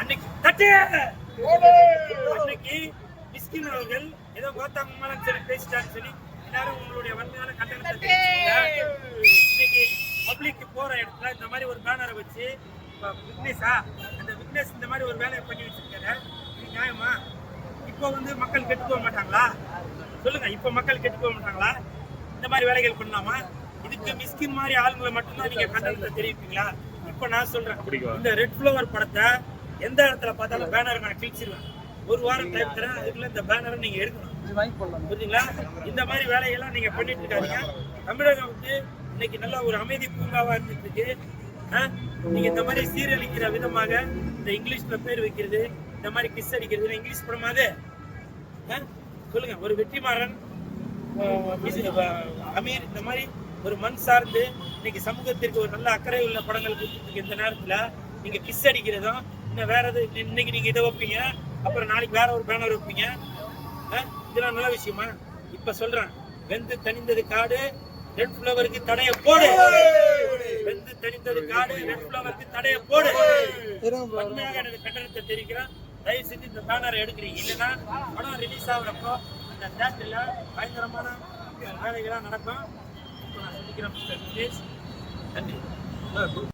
அன்னைக்கு மிஸ்கின் அவர்கள் ஏதோ கோத்தாங்க சொல்லி பேசிட்டான்னு சொல்லி எல்லாரும் உங்களுடைய வன்மையான கண்டனத்தை இன்னைக்கு பப்ளிக் போற இடத்துல இந்த மாதிரி ஒரு பேனரை வச்சு விக்னேஷா அந்த விக்னேஷ் இந்த மாதிரி ஒரு வேலையை பண்ணி வச்சிருக்காரு. இது நியாயமா? இப்போ மக்கள் கெட்டு போக மாட்டாங்களா? சொல்லுங்க, இப்ப மக்கள் கெட்டு போக மாட்டாங்களா? இந்த மாதிரி வேலைகள் பண்ணலாமா? இதுக்கு மிஸ்கின் மாதிரி ஆளுங்களை மட்டும்தான் நீங்க கண்டனத்தை தெரிவிப்பீங்களா? இப்ப நான் சொல்றேன், இந்த ரெட் ஃப்ளவர் படத்தை எந்த இடத்துல பார்த்தாலும் பேனர் நான் கிழிச்சிருவேன். ஒரு வாரம் டைம் தரேன், அதுக்குள்ள இந்த பேனரை நீங்க எடுக்கணும். புரியுதுங்களா? இந்த மாதிரி வேலையெல்லாம் நீங்க பண்ணிட்டு இருக்காதீங்க. தமிழகம் இன்னைக்கு நல்ல ஒரு அமைதி பூங்காவா இருந்துட்டு இருக்கு. நீங்க இந்த மாதிரி சீரழிக்கிற விதமாக இந்த இங்கிலீஷ்ல பேர் வைக்கிறது, இந்த மாதிரி கிஸ் அடிக்கிறது இங்கிலீஷ் படமாது சொல்லுங்க. ஒரு வெற்றிமாறன், அமீர், இந்த மாதிரி ஒரு மண் சார்ந்து இன்னைக்கு சமூகத்திற்கு ஒரு நல்ல அக்கறை உள்ள படங்கள் கொடுத்துருக்கு. இந்த நேரத்துல நீங்க கிஸ் அடிக்கிறதும் இன்னும் வேற எது, இன்னைக்கு நீங்க இதை வைப்பீங்க, அப்புறம் நாளைக்கு வேற ஒரு பேனர் வைப்பீங்க. இதெல்லாம் நல்ல விஷயமா? இப்ப சொல்றேன், வெந்து தணிந்தது காடு, ரெட் ஃப்ளவருக்கு தடைய போடு. வெந்து தணிந்தது காடு, ரெட் ஃப்ளவருக்கு தடைய போடு. உண்மையாக எனக்கு கண்டனத்தை தெரிவிக்கிறேன். தயவு செஞ்சு இந்த பேனரை எடுக்கிறீங்க. இல்லைன்னா படம் ரிலீஸ் ஆகுறப்போ அந்த தேட்டர்ல பயங்கரமான வேலைகள்லாம் நடக்கும். நான் சொல்லிக்கிறேன். நன்றி.